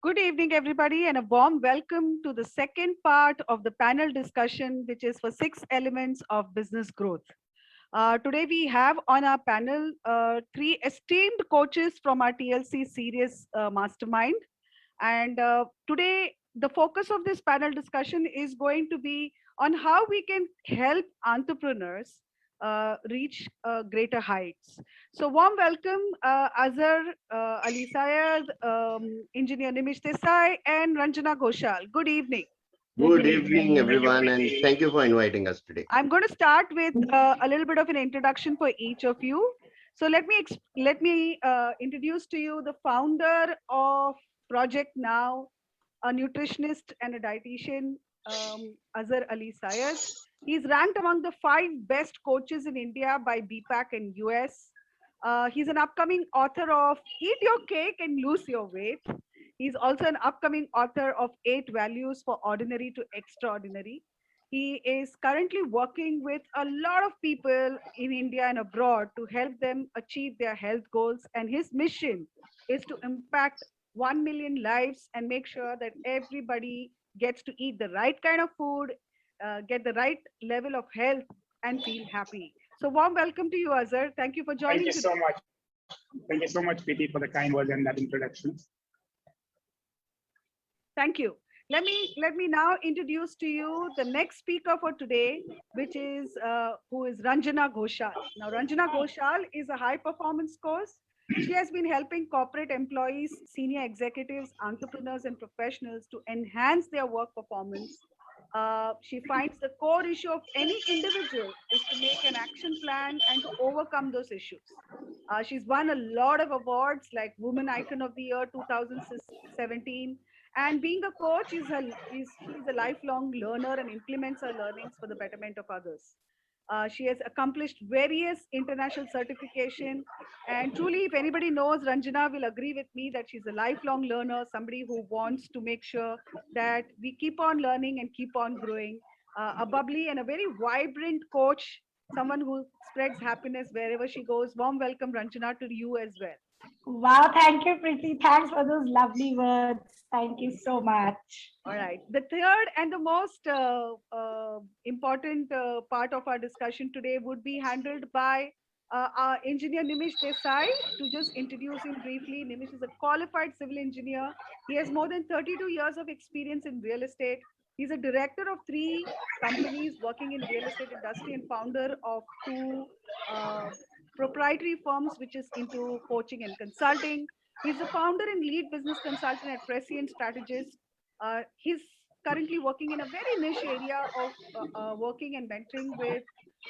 Good evening, everybody, and a warm welcome to the second part of the panel discussion, which is for 6 elements of business growth. Today, we have on our panel three esteemed coaches from our TLC series mastermind. And today, the focus of this panel discussion is going to be on how we can help entrepreneurs reach greater heights. So, warm welcome, Azhar Ali Syed, Engineer Nimish Desai, and Ranjana Ghoshal. Good evening. Good Good evening, evening. everyone, and thank you for inviting us today. I'm going to start with a little bit of an introduction for each of you. So let me introduce to you the founder of Project Now, a nutritionist and a dietitian, Azhar Ali Syed. He's ranked among the 5 best coaches in India by BPAC and US. He's an upcoming author of Eat Your Cake and Lose Your Weight. He's also an upcoming author of 8 Values for Ordinary to Extraordinary. He is currently working with a lot of people in India and abroad to help them achieve their health goals. And his mission is to impact 1 million lives and make sure that everybody gets to eat the right kind of food, get the right level of health, and feel happy. So, warm welcome to you, Azhar. Thank you for Thank joining you today. so much. Thank you so much, Preeti, for the kind words and that introduction. Thank you. Let me now introduce to you the next speaker for today, which is who is Ranjana Ghoshal. Now, Ranjana Ghoshal is a high performance coach. She has been helping corporate employees, senior executives, entrepreneurs, and professionals to enhance their work performance. She finds the core issue of any individual is to make an action plan and to overcome those issues. She's won a lot of awards like Woman Icon of the Year 2017. And being a coach, she's a lifelong learner and implements her learnings for the betterment of others. She has accomplished various international certification. And truly, if anybody knows, Ranjana will agree with me that she's a lifelong learner, somebody who wants to make sure that we keep on learning and keep on growing. A bubbly and a very vibrant coach, someone who spreads happiness wherever she goes. Warm welcome, Ranjana, to you as well. Wow, thank you, Preeti. Thanks for those lovely words. Thank you so much. All right. The third and the most important part of our discussion today would be handled by our engineer Nimish Desai. To just introduce him briefly, Nimish is a qualified civil engineer. He has more than 32 years of experience in real estate. He's a director of 3 companies working in real estate industry and founder of 2 proprietary firms, which is into coaching and consulting. He's the founder and lead business consultant at Prescient Strategist. He's currently working in a very niche area of working and mentoring with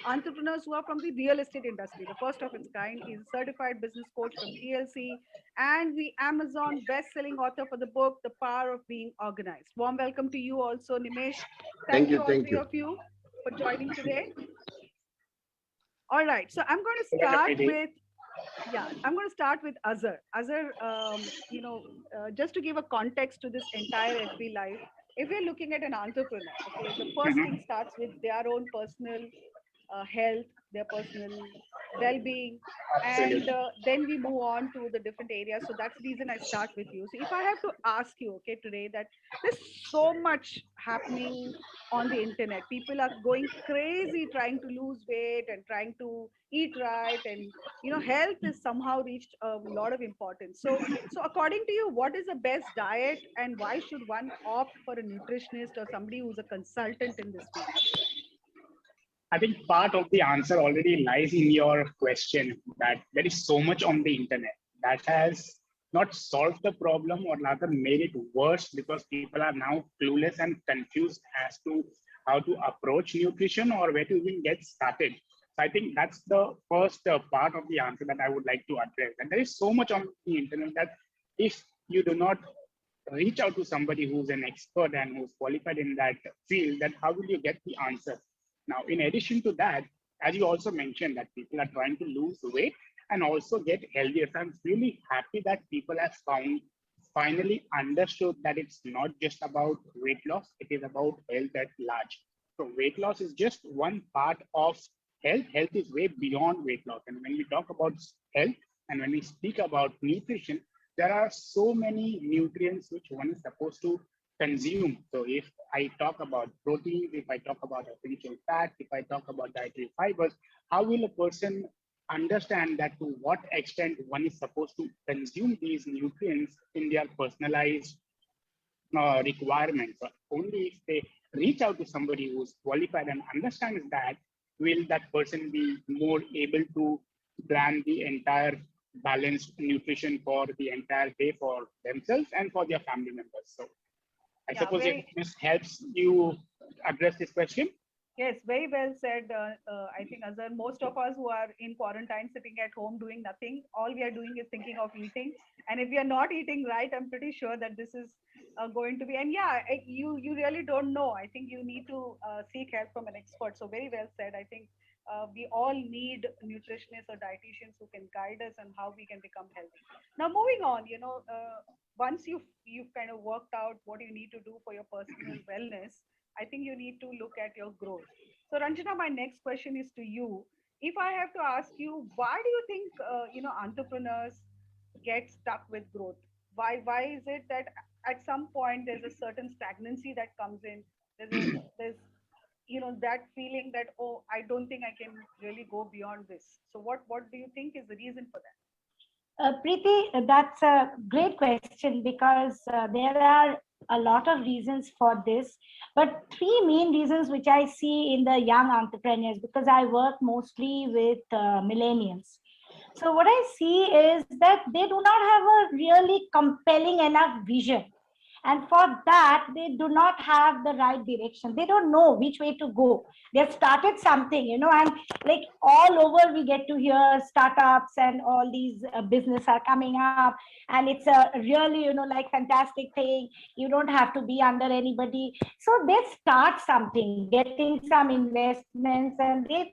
entrepreneurs who are from the real estate industry, the first of its kind. He's a certified business coach from TLC and the Amazon best-selling author for the book, The Power of Being Organized. Warm welcome to you also, Nimesh. Thank Thank you, you, all thank three you. of you, for joining today. All right, so I'm going to Pleasure, start Preeti. with I'm going to start with Azhar. Azhar, just to give a context to this entire FB Live, if we're looking at an entrepreneur, okay, the first thing Mhm. starts with their own personal health, their personal well-being, and Absolutely. then we move on to the different areas. So that's the reason I start with you. So if I have to ask you, okay, today that there's so much happening on the internet, people are going crazy trying to lose weight and trying to eat right, and health is somehow reached a lot of importance. So according to you, what is the best diet, and why should one opt for a nutritionist or somebody who's a consultant in this field? I think part of the answer already lies in your question that there is so much on the internet that has not solved the problem or rather made it worse because people are now clueless and confused as to how to approach nutrition or where to even get started. So I think that's the first part of the answer that I would like to address. And there is so much on the internet that if you do not reach out to somebody who's an expert and who's qualified in that field, then how will you get the answer? Now, in addition to that, as you also mentioned that people are trying to lose weight and also get healthier. So I'm really happy that people have finally understood that it's not just about weight loss, it is about health at large. So weight loss is just one part of health. Health is way beyond weight loss. And when we talk about health and when we speak about nutrition, there are so many nutrients which one is supposed to consume. So if I talk about protein, if I talk about essential fat, if I talk about dietary fibers, how will a person understand that to what extent one is supposed to consume these nutrients in their personalized requirements? Only if they reach out to somebody who's qualified and understands that, will that person be more able to plan the entire balanced nutrition for the entire day for themselves and for their family members. So I Yeah, suppose if very, this helps you address this question. yes, very well said. I think Azhar, most of us who are in quarantine sitting at home doing nothing, all we are doing is thinking of eating. And if we are not eating right, I'm pretty sure that this is going to be. And yeah, you really don't know. I think you need to seek help from an expert. So very well said. I think we all need nutritionists or dietitians who can guide us on how we can become healthy. Now, moving on, once you've kind of worked out what you need to do for your personal wellness, I think you need to look at your growth. So, Ranjana, my next question is to you. If I have to ask you, why do you think entrepreneurs get stuck with growth? Why is it that at some point there's a certain stagnancy that comes in? There's that feeling that, oh, I don't think I can really go beyond this. So, what do you think is the reason for that? Preeti, that's a great question because there are a lot of reasons for this, but three main reasons which I see in the young entrepreneurs, because I work mostly with millennials. So what I see is that they do not have a really compelling enough vision. And for that, they do not have the right direction. They don't know which way to go. They've started something, and like all over we get to hear startups and all these business are coming up. And it's a really, like fantastic thing. You don't have to be under anybody. So they start something, getting some investments and they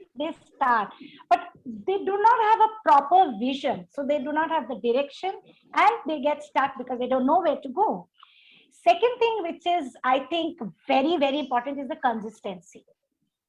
start. But they do not have a proper vision. So they do not have the direction and they get stuck because they don't know where to go. Second thing, which is, I think, very, very important is the consistency.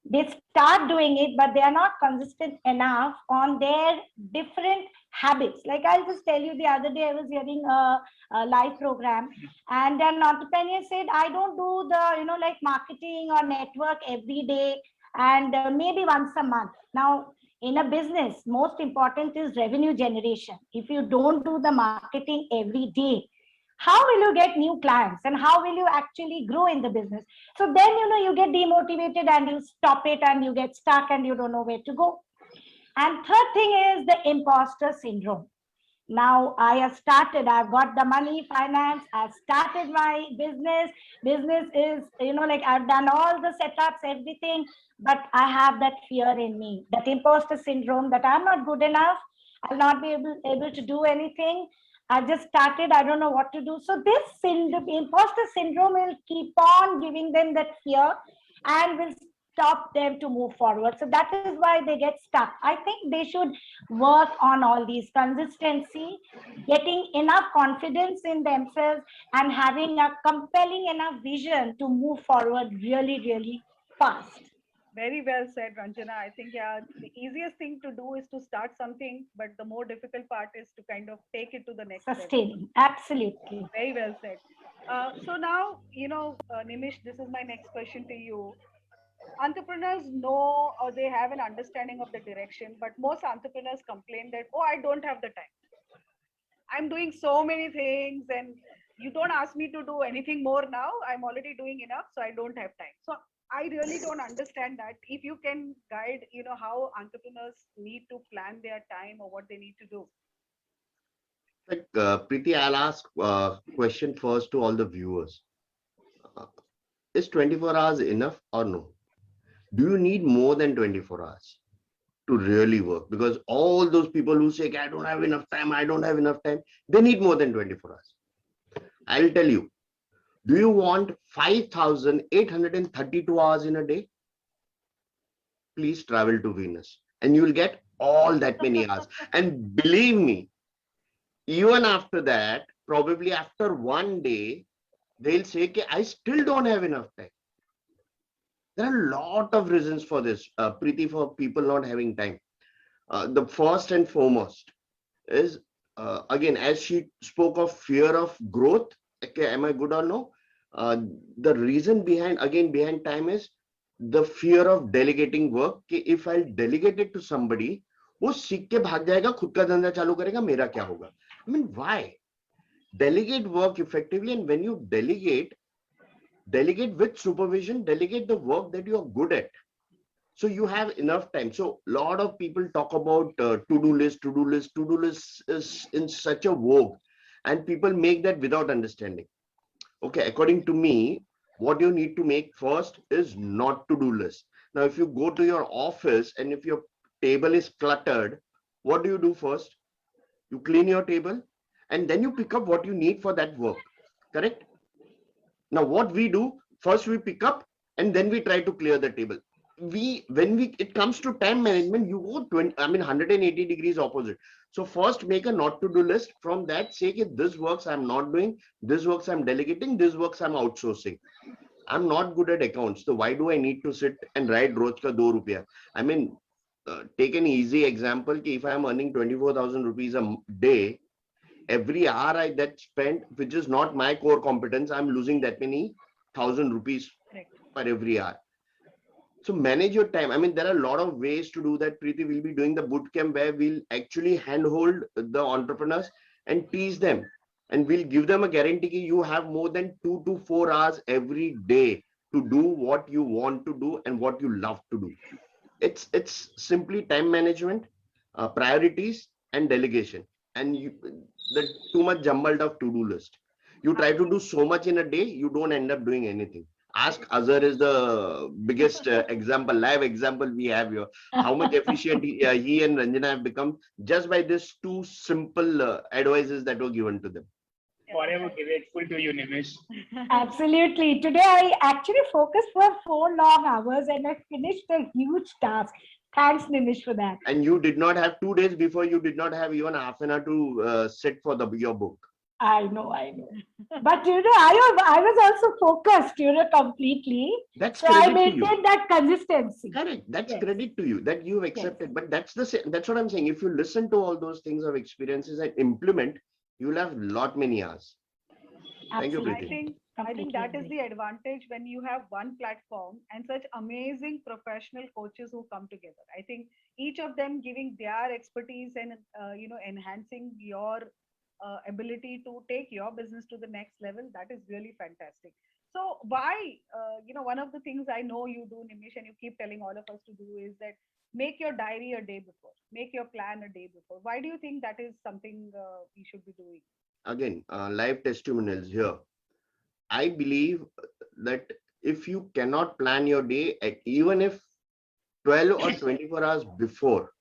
They start doing it, but they are not consistent enough on their different habits. Like I'll just tell you, the other day I was hearing a live program and an entrepreneur said, I don't do the, like marketing or network every day and maybe once a month. Now, in a business, most important is revenue generation. If you don't do the marketing every day, how will you get new clients and how will you actually grow in the business? So then, you get demotivated and you stop it and you get stuck and you don't know where to go. And third thing is the imposter syndrome. Now I've got the money, finance, I've started my business. Business is, like I've done all the setups, everything, but I have that fear in me, that imposter syndrome, that I'm not good enough. I'll not be able to do anything. I just started, I don't know what to do. So this imposter syndrome will keep on giving them that fear and will stop them to move forward. So that is why they get stuck. I think they should work on all these: consistency, getting enough confidence in themselves, and having a compelling enough vision to move forward really, really fast. Very well said, Ranjana. I think, yeah, the easiest thing to do is to start something, but the more difficult part is to kind of take it to the next level. Sustaining, absolutely. Very well said. So now, Nimish, this is my next question to you. Entrepreneurs know or they have an understanding of the direction, but most entrepreneurs complain that, oh, I don't have the time. I'm doing so many things and you don't ask me to do anything more now. I'm already doing enough, so I don't have time. So I really don't understand that. If you can guide, how entrepreneurs need to plan their time or what they need to do. Like, Preeti, I'll ask question first to all the viewers. Is 24 hours enough or no? Do you need more than 24 hours to really work? Because all those people who say, I don't have enough time, I don't have enough time, they need more than 24 hours. I'll tell you, do you want 5,832 hours in a day? Please travel to Venus and you will get all that many hours. And believe me, even after that, probably after one day, they'll say, okay, I still don't have enough time. There are a lot of reasons for this, Preeti, for people not having time. The first and foremost is again, as she spoke of fear of growth, okay, am I good or no? The reason behind time is the fear of delegating work. कि if I'll delegate it to somebody, वो सीख के भाग जाएगा, खुद का धंधा चालू करेगा, मेरा क्या होगा? I mean, why? Delegate work effectively, and when you delegate with supervision, delegate the work that you are good at. So you have enough time. So a lot of people talk about to-do list. To-do list is in such a vogue, and people make that without understanding. Okay, according to me, what you need to make first is not to-do list. Now, if you go to your office and if your table is cluttered, what do you do first? You clean your table and then you pick up what you need for that work. Correct? Now, what we do, first we pick up and then we try to clear the table. It comes to time management, you go 180 degrees opposite. So first make a not to do list. From that, say that this works I'm not doing, this works I'm delegating, this works I'm outsourcing. I'm not good at accounts, so why do I need to sit and write roz ka 2 rupiya? I mean, take an easy example. If I'm earning 24,000 rupees a day, every hour that spent, which is not my core competence, I'm losing that many 1,000 rupees per every hour. So manage your time. I mean, there are a lot of ways to do that. Preeti will be doing the boot camp where we'll actually handhold the entrepreneurs and teach them. And we'll give them a guarantee you have more than 2 to 4 hours every day to do what you want to do and what you love to do. It's simply time management, priorities, and delegation. And the too much jumbled up to-do list. You try to do so much in a day, you don't end up doing anything. Ask Azhar is the biggest example, live example we have here. How much efficient he and Ranjana have become just by this two simple advices that were given to them. Forever grateful to you, Nimish. Absolutely. Today I actually focused for 4 long hours and I finished a huge task. Thanks, Nimish, for that. And you did not have 2 days before, you did not have even half an hour to sit for your book. I know. But I was also focused, completely. That's so I credit to you. maintained that consistency. Correct. That's Yes. credit to you that you've accepted. Yes. But that's what I'm saying. If you listen to all those things of experiences and implement, you'll have lot many hours. Thank you, Absolutely. Preeti. I think that is Completely the advantage when you have one platform and such amazing professional coaches who come together. I think each of them giving their expertise and enhancing your ability to take your business to the next level. That is really fantastic. So why one of the things I know you do, Nimish, and you keep telling all of us to do is that make your diary a day before, make your plan a day before. Why do you think that is something we should be doing? Again, live testimonials here. I believe that if you cannot plan your day, even if 12 or 24 hours before,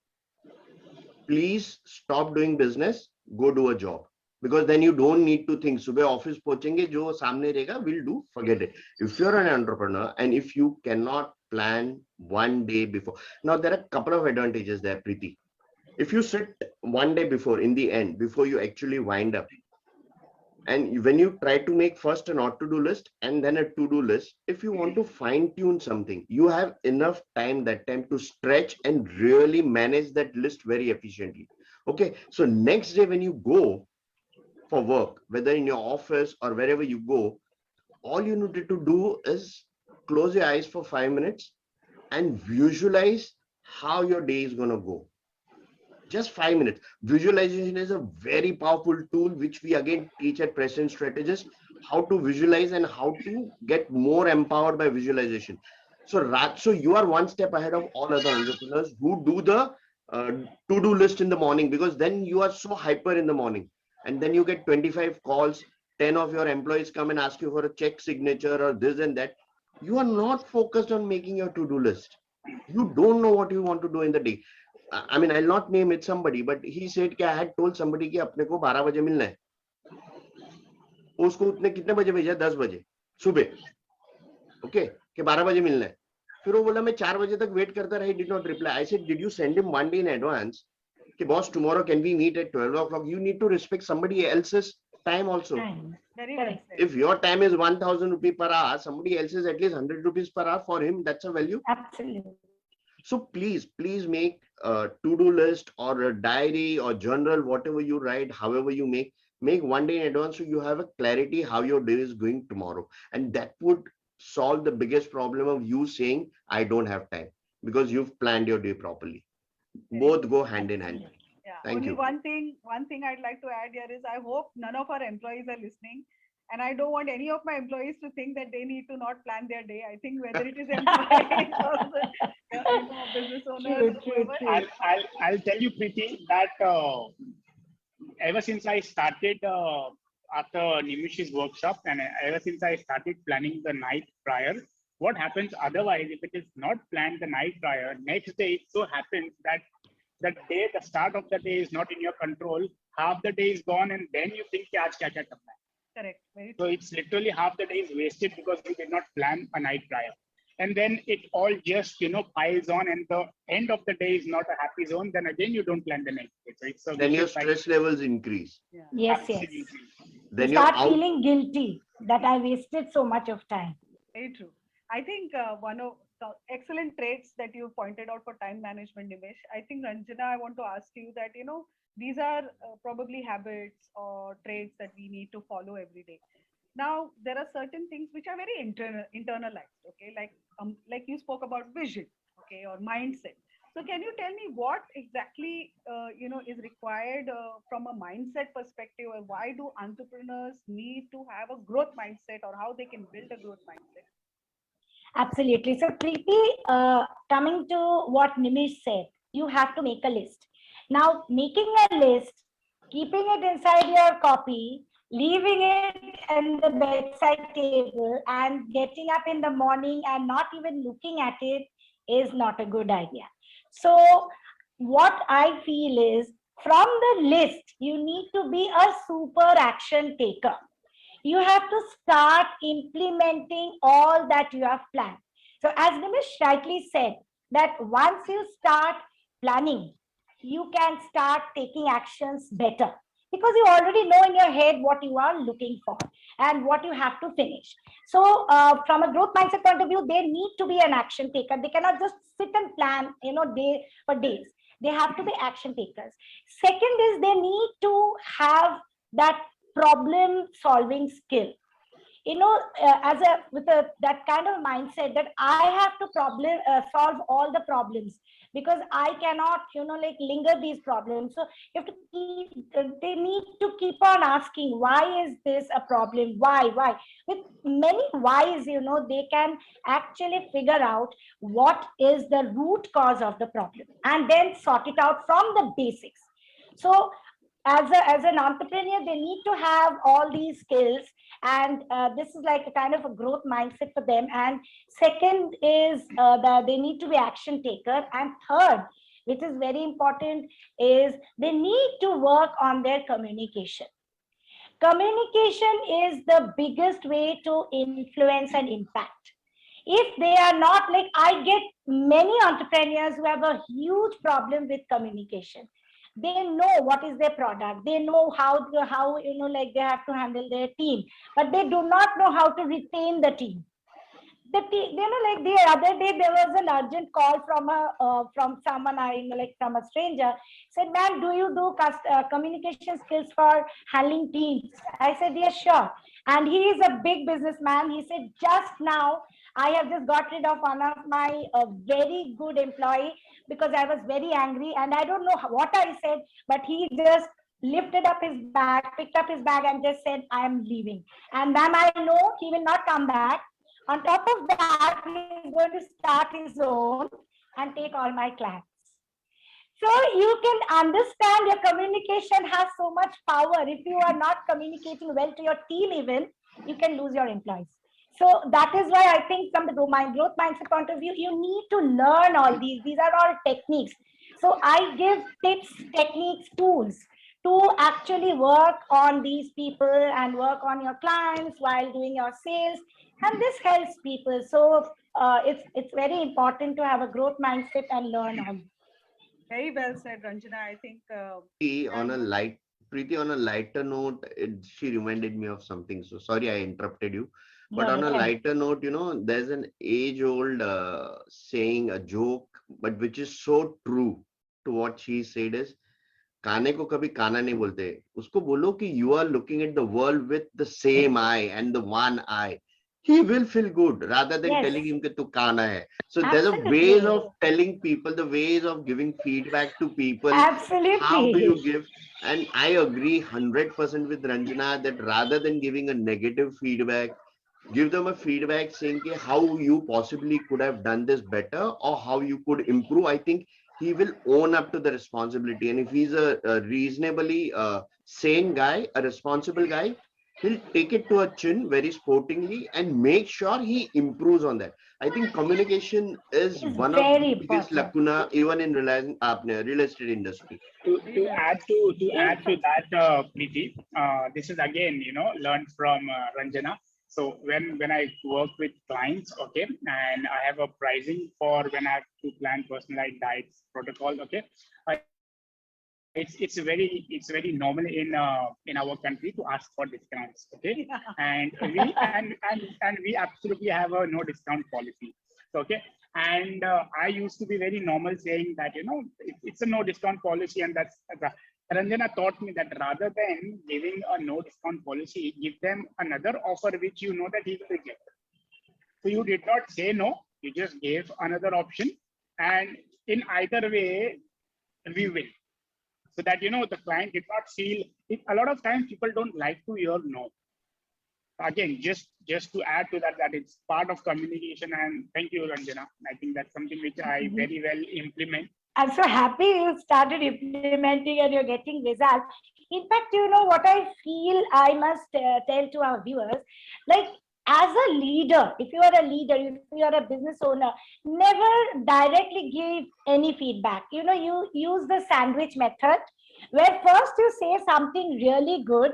please stop doing business, go do a job. Because then you don't need to think, सुबह office पहुंचेंगे, जो सामने रहेगा, will do, forget it. If you're an entrepreneur and if you cannot plan one day before. Now, there are a couple of advantages there, Preeti. If you sit one day before, in the end, before you actually wind up, and when you try to make first a not to do list and then a to do list, if you want to fine tune something, you have enough time that time to stretch and really manage that list very efficiently. Okay, so next day when you go for work, whether in your office or wherever you go, all you need to do is close your eyes for 5 minutes and visualize how your day is going to go. Just 5 minutes. Visualization is a very powerful tool, which we again teach at Prescient Strategist, how to visualize and how to get more empowered by visualization. So you are one step ahead of all other entrepreneurs who do the to-do list in the morning, because then you are so hyper in the morning. And then you get 25 calls, 10 of your employees come and ask you for a check signature or this and that. You are not focused on making your to-do list. You don't know what you want to do in the day. I mean, I'll not name it somebody, but he said कि I had told somebody कि अपने को 12 बजे मिलना है. उसको उतने कितने बजे भेजा? 10 बजे सुबह. Okay, कि 12 बजे मिलना है. फिर वो बोला मैं 4 बजे तक वेट करता रहा. He did not reply. I said, did you send him one day in advance? कि boss, tomorrow can we meet at 12 o'clock? You need to respect somebody else's time also. Very well Correct. said. If your time is 1,000 rupees per hour, somebody else is at least 100 rupees per hour. For him, that's a value. Absolutely. So please make a to-do list or a diary or journal, whatever you write, however you make 1 day in advance so you have a clarity how your day is going tomorrow. And that would solve the biggest problem of you saying, I don't have time, because you've planned your day properly. Both go hand in hand. Yeah. Thank Only you. one thing I'd like to add here is I hope none of our employees are listening. And I don't want any of my employees to think that they need to not plan their day. I think whether it is employees or business owners True, or true, whoever, true. I'll tell you, Preeti, that ever since I started after Nimish's workshop, and ever since I started planning the night prior, what happens otherwise if it is not planned the night prior, next day it so happens that the start of the day is not in your control. Half the day is gone, and then you think, "Kya aaj kya kya karna hai?" correct. Very So true. it's literally half the day is wasted because you did not plan a night prior. And then it all just piles on, and the end of the day is not a happy zone. Then again, you don't plan the next day. So it's a Then your vicious cycle. stress levels increase. Yeah. Yes, yes. Absolutely. You Then you're start out. feeling guilty that I wasted so much of time. Very true. I think one of the excellent traits that you pointed out for time management, Nimesh. I think Ranjana, I want to ask you that these are probably habits or traits that we need to follow every day. Now there are certain things which are very internalized. Okay, like you spoke about vision. Okay, or mindset. So can you tell me what exactly is required from a mindset perspective, or why do entrepreneurs need to have a growth mindset, or how they can build a growth mindset? Absolutely. So, Preeti, coming to what Nimish said, you have to make a list. Now, making a list, keeping it inside your copy, leaving it in the bedside table, and getting up in the morning and not even looking at it is not a good idea. So, what I feel is from the list, you need to be a super action taker. You have to start implementing all that you have planned. So, as Nimish rightly said, that once you start planning, you can start taking actions better because you already know in your head what you are looking for and what you have to finish. So, from a growth mindset point of view, they need to be an action taker. They cannot just sit and plan, day for days. They have to be action takers. Second is they need to have that problem solving skill, as a with a that kind of mindset that I have to problem solve all the problems, because I cannot like linger these problems. So you have to they need to keep on asking, why is this a problem, why with many whys, they can actually figure out what is the root cause of the problem and then sort it out from the basics. So as an entrepreneur, they need to have all these skills, and this is like a kind of a growth mindset for them. And second is that they need to be action taker, and third, which is very important, is they need to work on their communication. Communication is the biggest way to influence and impact. If they are not, like, I get many entrepreneurs who have a huge problem with communication. They know what is their product, they know how like they have to handle their team, but they do not know how to retain the team. Like the other day there was an urgent call from from someone I like, from a stranger. Said, "Ma'am, do you do communication skills for handling teams?" I said, "Yes, sure." And he is a big businessman. He said, "Just now I have just got rid of one of my very good employee because I was very angry, and I don't know what I said, but he just lifted up his bag, picked up his bag, and just said, I am leaving. And ma'am, I know he will not come back. On top of that, he is going to start his own and take all my clients." So you can understand your communication has so much power. If you are not communicating well to your team, even, you can lose your employees. So that is why I think from the growth mindset point of view, you need to learn all these. These are all techniques. So I give tips, techniques, tools to actually work on these people and work on your clients while doing your sales. And this helps people. So it's very important to have a growth mindset and learn all. Very well said, Ranjana. I think On a Preeti, on a lighter note, she reminded me of something. So sorry I interrupted you. But on a Okay. lighter note, there's an age-old saying, a joke, but which is so true to what she said is, काने को कभी काना नहीं बोलते, उसको बोलो कि you are looking at the world with the same eye and the one eye. He will feel good rather than Yes. telling him कि तू काना है. So there's a ways of telling people, the ways of giving feedback to people. How do you Absolutely. give? And I agree 100% with Ranjana that rather than giving a negative feedback, give them a feedback saying कि how you possibly could have done this better or how you could improve. I think he will own up to the responsibility. And if he's a reasonably sane guy, a responsible guy, he'll take it to a chin very sportingly and make sure he improves on that. I think communication is It's one of very the biggest important. lacuna even in real estate industry. To add to that, Preeti, this is again, learned from Ranjana. So when I work with clients, okay, and I have a pricing for when I have to plan personalized diets protocol, okay, it's very normal in our country to ask for discounts, okay, and we absolutely have a no discount policy, okay. And I used to be very normal saying that it's a no discount policy, and that's Ranjana taught me that rather than giving a no discount policy, give them another offer which you know that he will reject. So you did not say no, you just gave another option, and in either way we win. So that the client did not feel it. A lot of times people don't like to hear no. Again, just to add to that it's part of communication. And thank you, Ranjana. I think that's something which I very well implement. I'm so happy you started implementing and you're getting results. In fact, what I feel I must tell to our viewers, like as a leader, if you are a leader, if you are a business owner, never directly give any feedback. You use the sandwich method, where first you say something really good,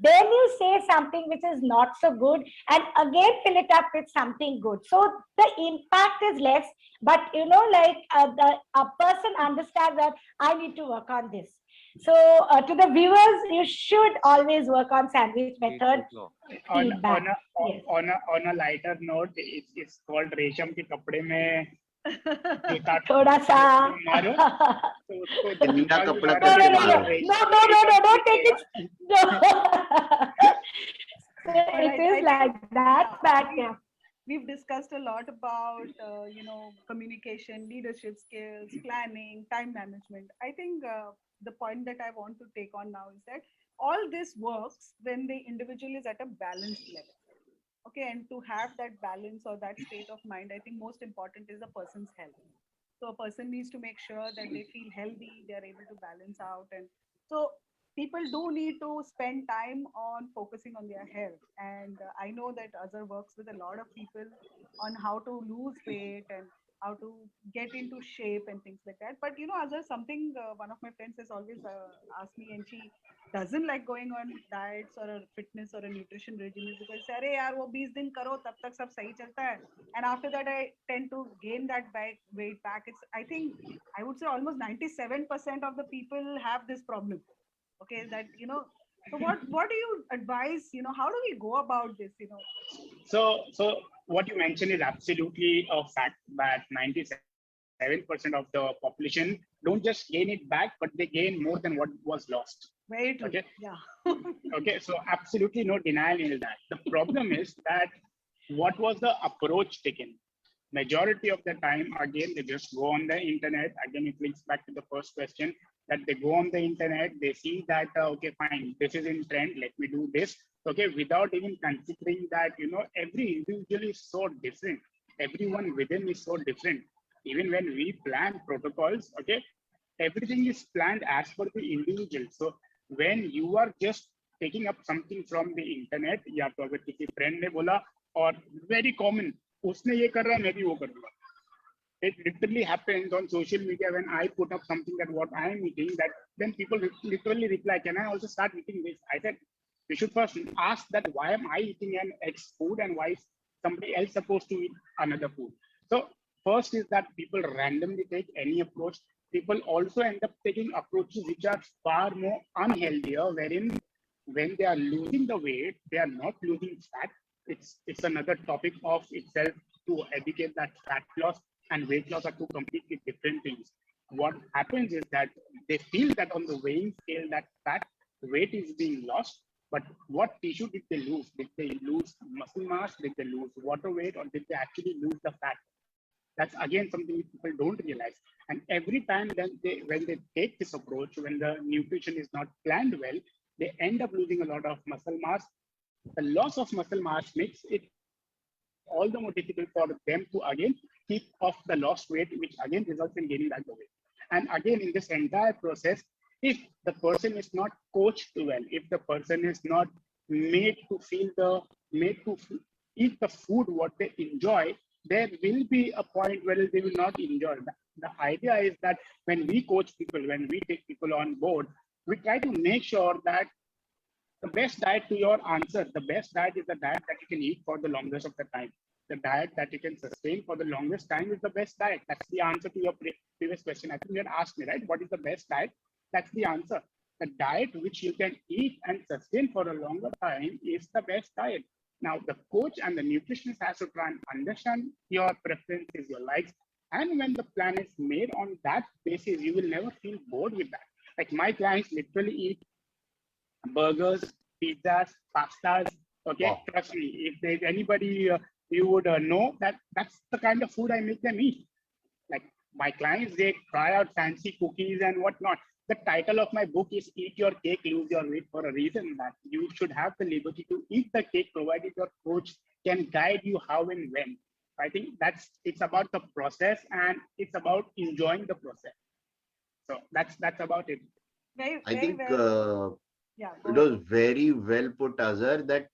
then you say something which is not so good, and again fill it up with something good. So the impact is less, but a person understands that I need to work on this. So to the viewers, you should always work on sandwich method. On Yes. a lighter note, it's called Resham ke kapde mein थोड़ा सा मारो तो उसको नीला कपड़ा no, करके no, मारो. don't take it. No. So But it is like that, but yeah. We've discussed a lot about, communication, leadership skills, planning, time management. I think the point that I want to take on now is that all this works when the individual is at a balanced level. Okay, and to have that balance or that state of mind, I think most important is a person's health. So a person needs to make sure that they feel healthy, they are able to balance out. And so people do need to spend time on focusing on their health. And I know that Azhar works with a lot of people on how to lose weight and how to get into shape and things like that. But Azhar, something one of my friends has always asked me, and she doesn't like going on diets or a fitness or a nutrition regime because अरे यार वो 20 दिन करो तब तक सब सही चलता है, and after that I tend to gain that weight back. It's, I think I would say almost 97% of the people have this problem. Okay, that so what do you advise, how do we go about this? So what you mentioned is absolutely a fact, that 97% of the population don't just gain it back, but they gain more than what was lost. Very true. Okay. Yeah. Okay, so absolutely no denial in that. The problem is that what was the approach taken? Majority of the time, again, they just go on the internet. Again, it links back to the first question, that they go on the internet, they see that, okay, fine, this is in trend, let me do this. Okay, without even considering that, every individual is so different. Everyone within is so different. Even when we plan protocols, okay, everything is planned as per the individual. So when you are just taking up something from the internet, या तो अगर किसी friend ने बोला, or very common, उसने ये कर रहा है मैं भी वो कर दूँगा. It literally happens on social media when I put up something that what I am eating, that then people literally reply, can I also start eating this? I said, you should first ask that why am I eating an X food and why is somebody else supposed to eat another food? So first is that people randomly take any approach. People also end up taking approaches which are far more unhealthier, wherein when they are losing the weight, they are not losing fat, it's another topic of itself to educate that fat loss and weight loss are two completely different things. What happens is that they feel that on the weighing scale that fat weight is being lost, but what tissue did they lose? Did they lose muscle mass? Did they lose water weight, or did they actually lose the fat? That's again something people don't realize. And every time when they take this approach, when the nutrition is not planned well, they end up losing a lot of muscle mass. The loss of muscle mass makes it all the more difficult for them to again keep off the lost weight, which again results in gaining back the weight. And again, in this entire process, if the person is not coached well, if the person is not made to eat the food what they enjoy, there will be a point where they will not enjoy that. The idea is that when we coach people, when we take people on board, we try to make sure that the best diet to your answer, the best diet is the diet that you can eat for the longest of the time. The diet that you can sustain for the longest time is the best diet. That's the answer to your previous question. I think you had asked me, right? What is the best diet? That's the answer. The diet which you can eat and sustain for a longer time is the best diet. Now, the coach and the nutritionist has to try and understand your preferences, your likes. And when the plan is made on that basis, you will never feel bored with that. Like my clients literally eat burgers, pizzas, pastas. Okay, Wow. trust me. If there's anybody you would know that that's the kind of food I make them eat. Like my clients, they try out fancy cookies and whatnot. The title of my book is "Eat Your Cake, Lose Your Weight" for a reason. That you should have the liberty to eat the cake, provided your coach can guide you how and when. I think it's about the process and it's about enjoying the process. So that's about it. Very, I very think well. Yeah, go it ahead. was very well put, Azhar, that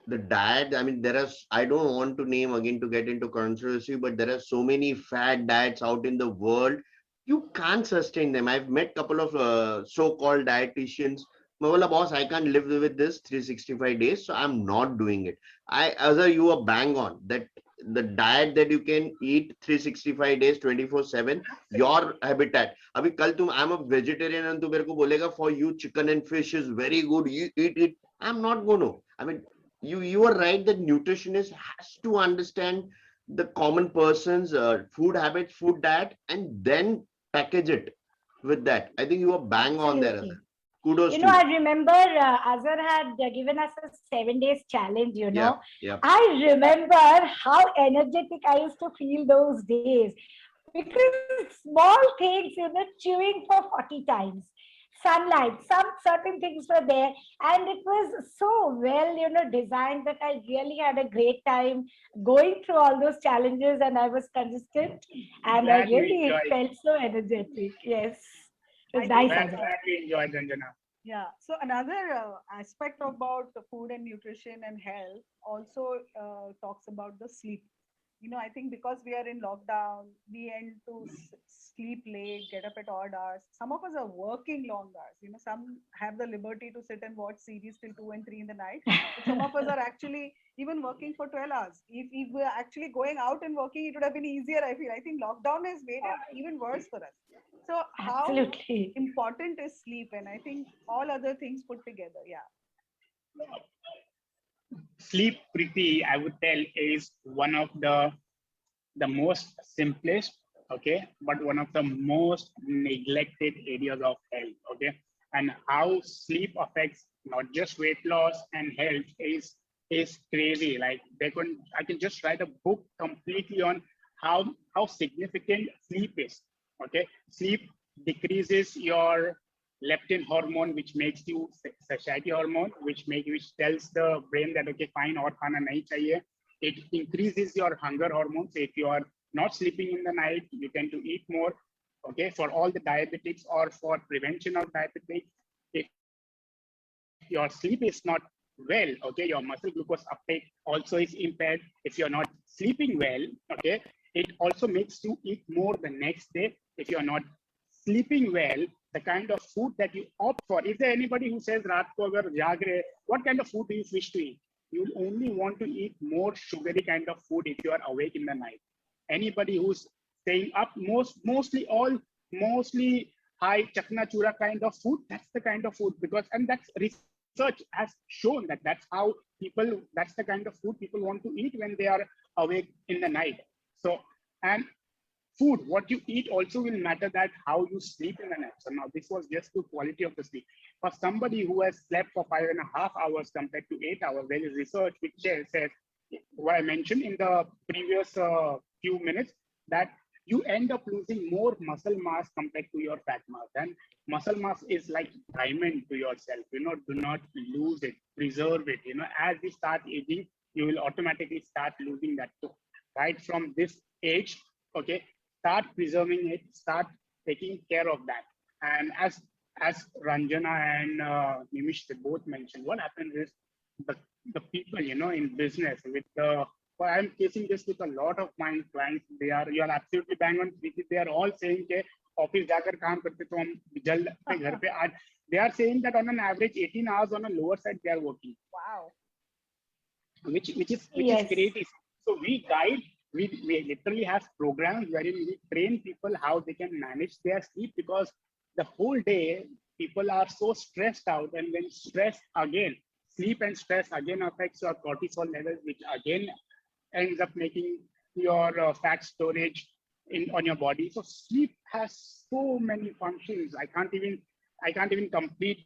the diet, I mean, I don't want to name again to get into controversy, but there are so many fad diets out in the world. You can't sustain them. I've met a couple of so-called dietitians. Mawala boss, I can't live with this 365 days, so I'm not doing it. Azhar, you are bang on that the diet that you can eat 365 days, 24/7, your habitat. Abhi kal I'm a vegetarian and tu mere ko bolega for you chicken and fish is very good. You eat it. I'm not going to. I mean, you are right that nutritionist has to understand the common person's food habits, food diet, and then package it with that. I think you are bang on there. Absolutely. Kudos to I you. remember Azhar had given us a 7 days challenge, Yeah, yeah. I remember how energetic I used to feel those days because small things, chewing for 40 times, sunlight, some certain things were there, and it was so well, designed that I really had a great time going through all those challenges, and I was consistent, and I Glad you really enjoyed. felt so energetic. Yes, it was I nice. think Glad we enjoyed, Ranjana. Yeah. So another aspect about the food and nutrition and health also talks about the sleep. I think because we are in lockdown, we end to sleep late, get up at odd hours. Some of us are working long hours. Some have the liberty to sit and watch series till 2 and 3 in the night. But some of us are actually even working for 12 hours. If we are actually going out and working, it would have been easier, I feel. I think lockdown has made it even worse for us. So how Absolutely. important is sleep? And I think all other things put together. Yeah. Sleep, Preeti, I would tell, is one of the most simplest, okay, but one of the most neglected areas of health, okay. And how sleep affects not just weight loss and health is crazy. Like I can just write a book completely on how significant sleep is. Okay, sleep decreases your leptin hormone, which makes you satiety hormone, which tells the brain that okay, fine, or khana nahi chahiye. It increases your hunger hormone. So if you are not sleeping in the night, you tend to eat more. Okay, for all the diabetics or for prevention of diabetes, if your sleep is not well, okay, your muscle glucose uptake also is impaired. If you're not sleeping well, okay, it also makes you eat more the next day. If you're not sleeping well, the kind of food that you opt for, is there anybody who says, Raat ko agar jaag rahe, what kind of food do you wish to eat? You'll only want to eat more sugary kind of food if you are awake in the night. Anybody who's staying up, mostly high chakna chura kind of food, that's the kind of food, and that's research has shown that that's how people, that's the kind of food people want to eat when they are awake in the night. So, and food, what you eat also will matter that how you sleep in the night. So now this was just the quality of the sleep. For somebody who has slept for 5.5 hours compared to 8 hours, there is research which says what I mentioned in the previous few minutes, that you end up losing more muscle mass compared to your fat mass. And muscle mass is like diamond to yourself. Do not lose it, preserve it. As we start aging, you will automatically start losing that too. Right from this age, okay, start preserving it, start taking care of that. And as Ranjana and Nimish, they both mentioned, what happens is the people, in business with the, well, I'm facing this with a lot of my clients. You are absolutely bang on. They are all saying that office जाकर काम करते तो हम जल्द अपने घर पे आज. They are saying that on an average 18 hours on a lower side they are working. Wow. Which is Yes. crazy. So we guide. We literally have programs wherein we train people how they can manage their sleep, because the whole day people are so stressed out, and when stress again, sleep and stress again affects your cortisol levels, which again ends up making your fat storage on your body. So sleep has so many functions. I can't even complete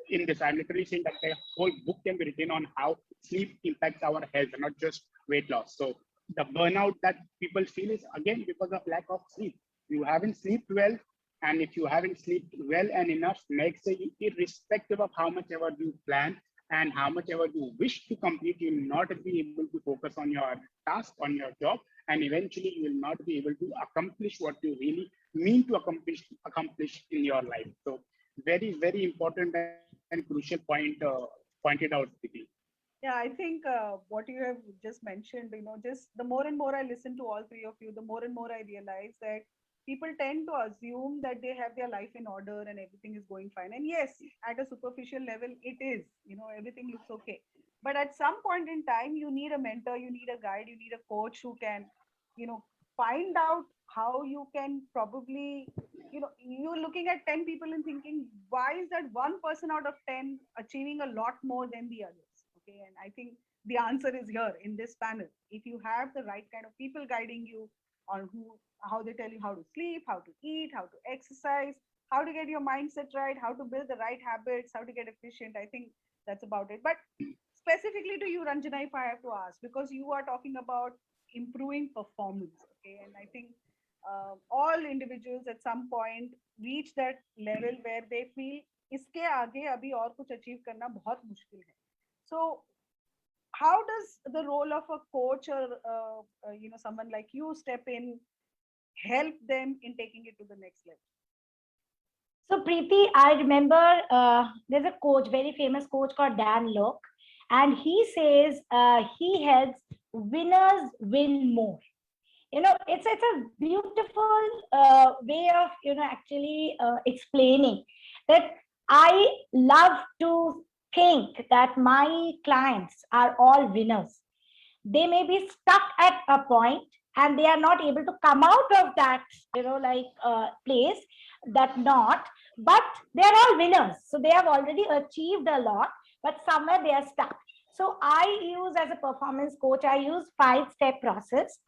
in this. I'm literally saying that a whole book can be written on how sleep impacts our health, not just weight loss. So the burnout that people feel is again because of lack of sleep. You haven't slept well, and if you haven't slept well and enough, next day, irrespective of how much ever you plan and how much ever you wish to complete, you will not be able to focus on your task, on your job, and eventually you will not be able to accomplish what you really mean to accomplish in your life. So very, very important and crucial point pointed out, Preeti. Yeah, I think what you have just mentioned, just the more and more I listen to all three of you, the more and more I realize that people tend to assume that they have their life in order and everything is going fine. And yes, at a superficial level, it is, everything looks okay. But at some point in time, you need a mentor, you need a guide, you need a coach who can, find out how you can probably, you're looking at 10 people and thinking, why is that one person out of 10 achieving a lot more than the others? Okay, and I think the answer is here in this panel. If you have the right kind of people guiding you on how they tell you how to sleep, how to eat, how to exercise, how to get your mindset right, how to build the right habits, how to get efficient, I think that's about it. But specifically to you, Ranjana, if I have to ask, because you are talking about improving performance, okay, and I think all individuals at some point reach that level where they feel इसके आगे अभी और कुछ achieve करना बहुत मुश्किल है. So how does the role of a coach or someone like you step in, help them in taking it to the next level? So Preeti, I remember there's a coach, very famous coach called Dan Lok, and he says he helps winners win more. It's a beautiful way of actually explaining that I love to think that my clients are all winners. They may be stuck at a point and they are not able to come out of that, place, that knot, but they are all winners. So they have already achieved a lot, but somewhere they are stuck. So I use, as a performance coach, I use 5-step process.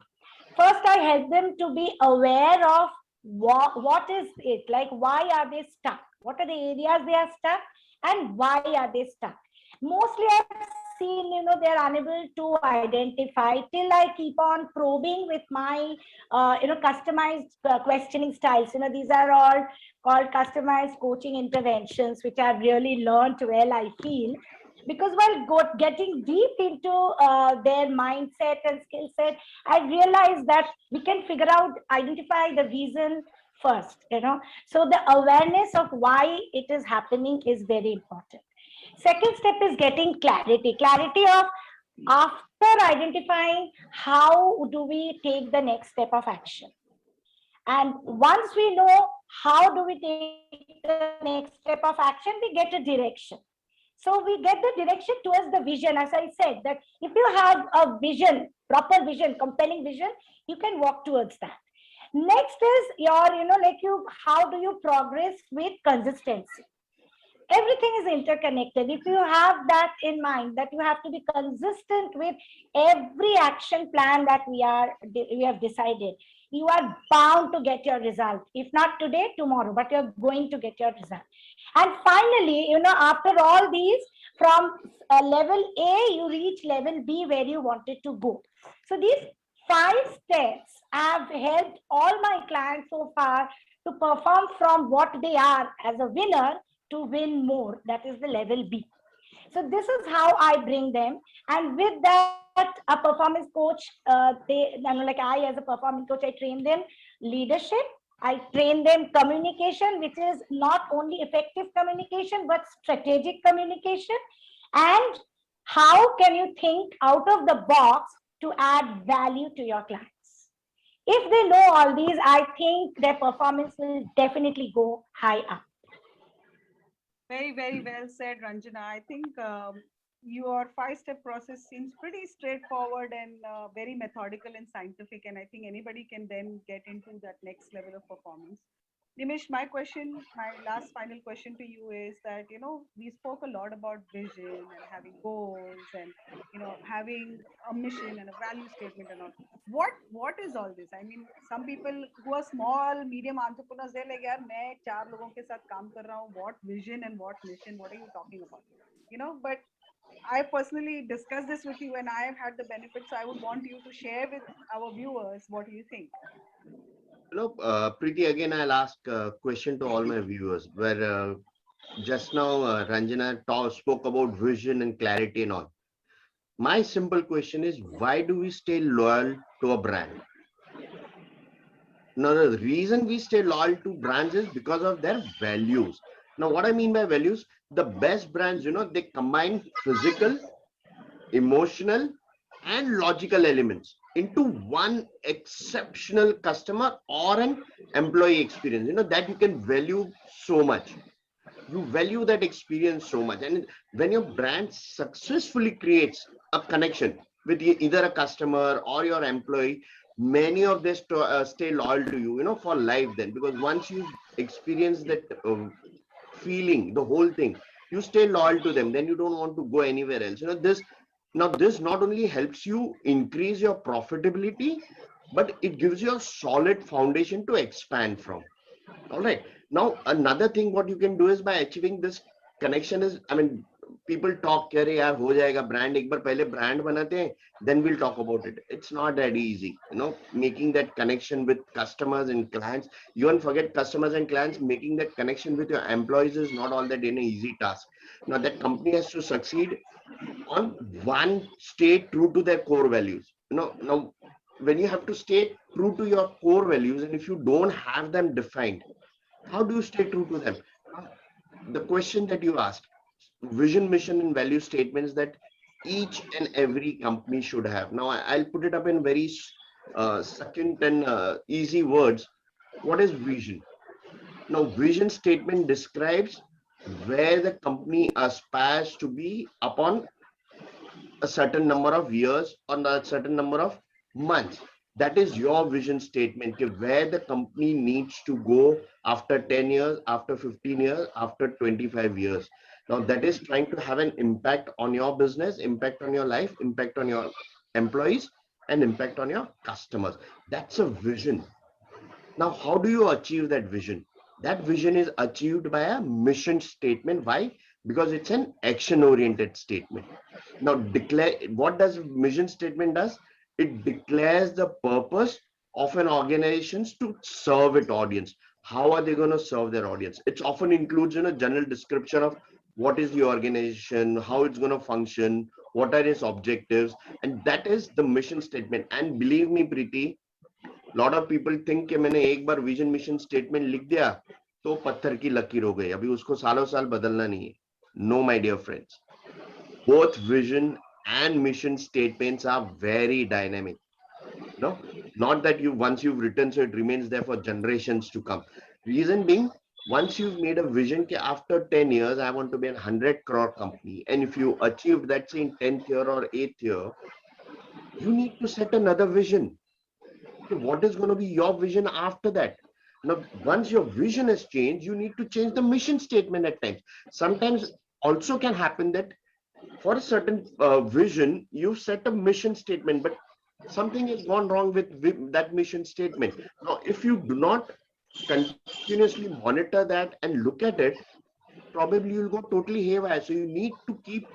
First, I help them to be aware of what is it, like why are they stuck? What are the areas they are stuck? And why are they stuck? Mostly I've seen, they're unable to identify till I keep on probing with my, customized questioning styles. These are all called customized coaching interventions, which I've really learned well, I feel. Because while getting deep into their mindset and skill set, I realized that we can identify the reason first, So the awareness of why it is happening is very important. Second step is getting clarity of after identifying how do we take the next step of action. And once we know how do we take the next step of action, we get a direction. So we get the direction towards the vision. As I said, that if you have a vision, proper vision, compelling vision, you can walk towards that. Next is your, how do you progress with consistency? everything is interconnected. If you have that in mind, that you have to be consistent with every action plan that we have decided, you are bound to get your result. If not today, tomorrow, but you're going to get your result. And finally, after all these, from level A, you reach level B where you wanted to go. So these 5 steps have helped all my clients so far to perform from what they are as a winner to win more. That is the level B. So this is how I bring them. And with that, a performance coach, like I as a performance coach, I train them leadership. I train them communication, which is not only effective communication, but strategic communication. And how can you think out of the box to add value to your clients? If they know all these, I think their performance will definitely go high up. Very, very well said, Ranjana. I think your 5-step process seems pretty straightforward and very methodical and scientific. And I think anybody can then get into that next level of performance. Nimish, my last final question to you is that, we spoke a lot about vision and having goals and, having a mission and a value statement and all. What is all this? I mean, some people who are small, medium entrepreneurs, they're like, yaar, main 4 logon ke sath kaam kar raha hu. What vision and what mission? What are you talking about? But I personally discussed this with you and I have had the benefits. So I would want you to share with our viewers what you think. Preeti, again, I'll ask a question to all my viewers where just now Ranjana spoke about vision and clarity and all. My simple question is, why do we stay loyal to a brand? Now, the reason we stay loyal to brands is because of their values. Now, what I mean by values, the best brands, they combine physical, emotional, and logical elements into one exceptional customer or an employee experience, that you can value so much. You value that experience so much. And when your brand successfully creates a connection with either a customer or your employee, many of them stay loyal to you, for life then, because once you experience that feeling, the whole thing, you stay loyal to them, then you don't want to go anywhere else. This not only helps you increase your profitability, but it gives you a solid foundation to expand from. All right. Now, another thing what you can do is by achieving this connection is, people talk, kare yaar ho jayega brand, ek bar pehle brand banate hain, then we'll talk about it. It's not that easy, making that connection with customers and clients. You won't forget customers and clients, making that connection with your employees is not all that an easy task. Now, that company has to succeed on one, stay true to their core values. Now, when you have to stay true to your core values, and if you don't have them defined, how do you stay true to them? The question that you asked, vision, mission, and value statements that each and every company should have. Now, I'll put it up in very succinct and easy words. What is vision? Now, vision statement describes where the company aspires to be upon a certain number of years or a certain number of months. That is your vision statement, where the company needs to go after 10 years, after 15 years, after 25 years. Now, that is trying to have an impact on your business, impact on your life, impact on your employees, and impact on your customers. That's a vision. Now, how do you achieve that vision? That vision is achieved by a mission statement. Why? Because it's an action-oriented statement. Now, what does mission statement does? It declares the purpose of an organization to serve its audience. How are they going to serve their audience? It often includes a general description of what is the organization, how it's going to function, what are its objectives, and that is the mission statement. And believe me, Preeti, lot of people think कि मैंने एक बार vision mission statement लिख दिया तो पत्थर की लकीर हो गई, अभी उसको सालों साल बदलना नहीं है. No, my dear friends, both vision and mission statements are very dynamic. Not that once you've written so it remains there for generations to come. Reason being, once you've made a vision that after 10 years I want to be a 100 crore company, and if you achieve that, say in 10th year or 8th year, you need to set another vision. What is going to be your vision after that? Now, once your vision has changed, you need to change the mission statement at times. Sometimes also can happen that for a certain vision, you set a mission statement, but something has gone wrong with that mission statement. Now, if you do not continuously monitor that and look at it, probably you'll go totally haywire. So you need to keep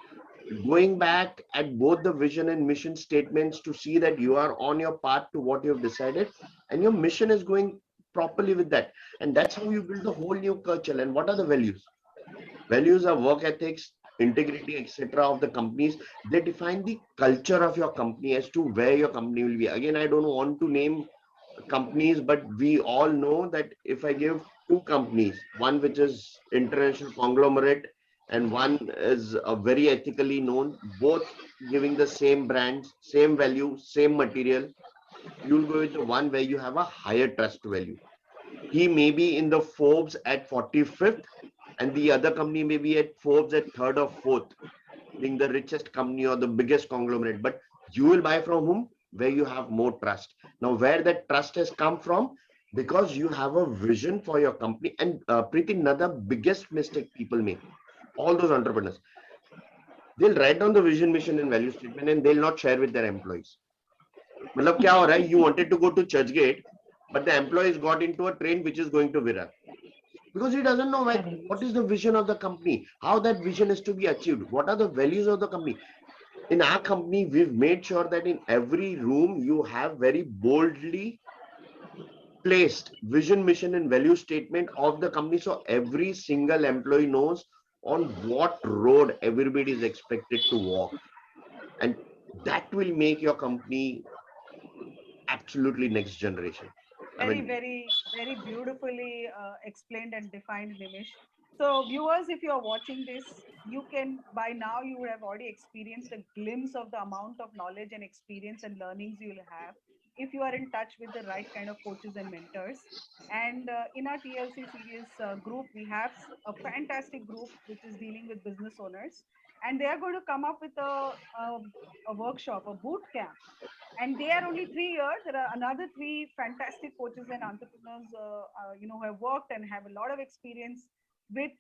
going back at both the vision and mission statements to see that you are on your path to what you've decided and your mission is going properly with that. And that's how you build a whole new culture. And what are the values? Values are work ethics, integrity, etc. of the companies. They define the culture of your company as to where your company will be. Again, I don't want to name companies, but we all know that if I give two companies, one which is international conglomerate and one is very ethically known, both giving the same brands, same value, same material, you'll go with the one where you have a higher trust value. He may be in the Forbes at 45th, and the other company may be at Forbes at third or fourth, being the richest company or the biggest conglomerate. But you will buy from whom? Where you have more trust. Now, where that trust has come from? Because you have a vision for your company. And Preeti, another biggest mistake people make, all those entrepreneurs, they'll write down the vision, mission, and value statement, and they'll not share with their employees. मतलब क्या हो रहा है? You wanted to go to Churchgate, but the employees got into a train which is going to Virar. Because he doesn't know what is the vision of the company, how that vision is to be achieved, what are the values of the company. In our company, we've made sure that in every room you have very boldly placed vision, mission, and value statement of the company. So every single employee knows on what road everybody is expected to walk. And that will make your company absolutely next generation. Very beautifully explained and defined, Nimish. So, viewers, if you are watching this, you can, by now, you would have already experienced a glimpse of the amount of knowledge and experience and learnings you will have if you are in touch with the right kind of coaches and mentors. And in our TLC series group, we have a fantastic group which is dealing with business owners, and they are going to come up with a workshop, a boot camp, and they are only 3 years. There are another three fantastic coaches and entrepreneurs, who have worked and have a lot of experience with,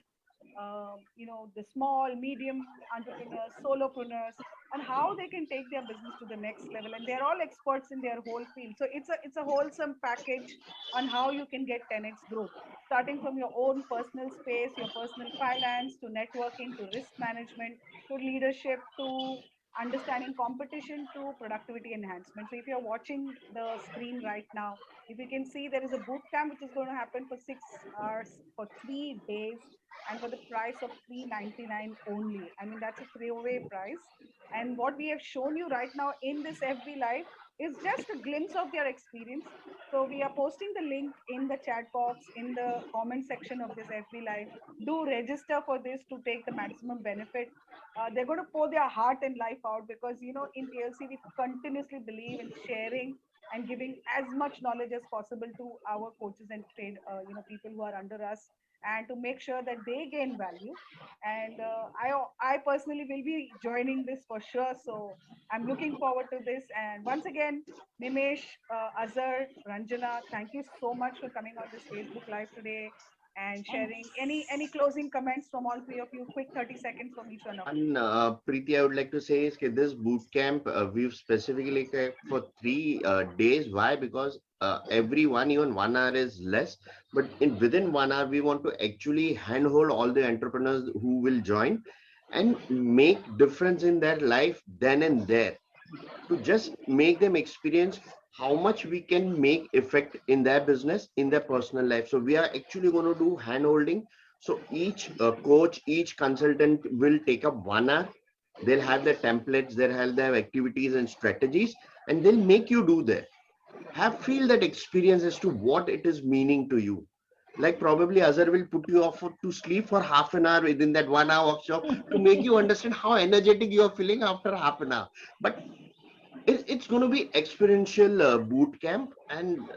the small, medium entrepreneurs, solopreneurs, and how they can take their business to the next level. And they're all experts in their whole field. So it's a wholesome package on how you can get 10x growth, starting from your own personal space, your personal finance, to networking, to risk management, to leadership, to understanding competition, to productivity enhancement. So if you're watching the screen right now, if you can see, there is a boot camp which is going to happen for 6 hours for 3 days, and for the price of $399 only. I mean, that's a throwaway price. And what we have shown you right now in this FB Live is just a glimpse of their experience. So we are posting the link in the chat box, in the comment section of this FB Live. Do register for this to take the maximum benefit. They're going to pour their heart and life out, because, in TLC, we continuously believe in sharing and giving as much knowledge as possible to our coaches and trade, people who are under us, and to make sure that they gain value. And I personally will be joining this for sure. So I'm looking forward to this. And once again, Nimesh, Azhar, Ranjana, thank you so much for coming on this Facebook Live today and sharing. Any closing comments from all three of you? Quick 30 seconds from each one of you. And Preeti, I would like to say is that this boot camp we've specifically kept for 3 days. Why? Because every one, even 1 hour is less, but within 1 hour we want to actually handhold all the entrepreneurs who will join and make difference in their life then and there, to just make them experience how much we can make effect in their business, in their personal life. So we are actually going to do hand holding. So each coach, each consultant will take up 1 hour. They'll have their templates, they'll have their activities and strategies, and they'll make you do that. Feel that experience as to what it is meaning to you. Like probably Azhar will put you off to sleep for half an hour within that 1 hour workshop to make you understand how energetic you are feeling after half an hour. But it's going to be experiential boot camp, and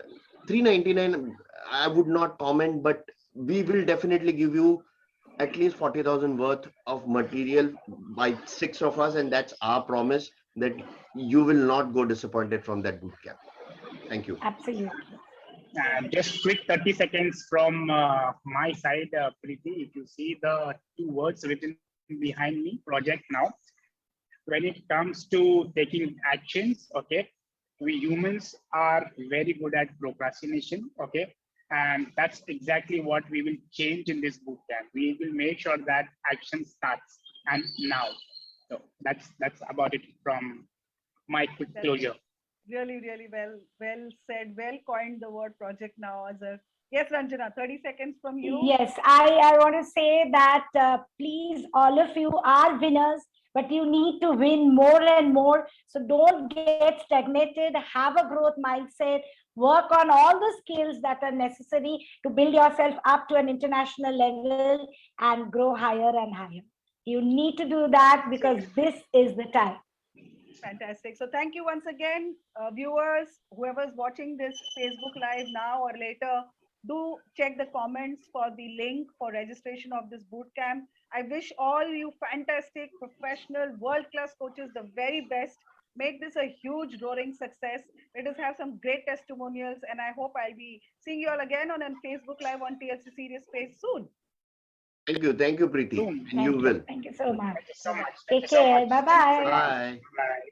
$399. I would not comment, but we will definitely give you at least 40,000 worth of material by 6 of us, and that's our promise that you will not go disappointed from that boot camp. Thank you. Absolutely. And just quick 30 seconds from my side, Preeti, if you see the two words written behind me, project now. When it comes to taking actions, okay, we humans are very good at procrastination, okay, and that's exactly what we will change in this bootcamp. We will make sure that action starts and now. So that's about it from my quick closure. Really, really well said. Well coined the word project now as a. Yes, Ranjana, 30 seconds from you. Yes, I want to say that please, all of you are winners, but you need to win more and more. So don't get stagnated, have a growth mindset, work on all the skills that are necessary to build yourself up to an international level and grow higher and higher. You need to do that because this is the time. Fantastic. So thank you once again, viewers, whoever's watching this Facebook Live now or later, do check the comments for the link for registration of this bootcamp. I wish all you fantastic, professional, world-class coaches the very best. Make this a huge roaring success. Let us have some great testimonials, and I hope I'll be seeing you all again on a Facebook Live on TLC Serious Space soon. Thank you, Preeti. Soon. And you will. Thank you so much. Thank you so much. Take care. Bye-bye. Bye. Bye.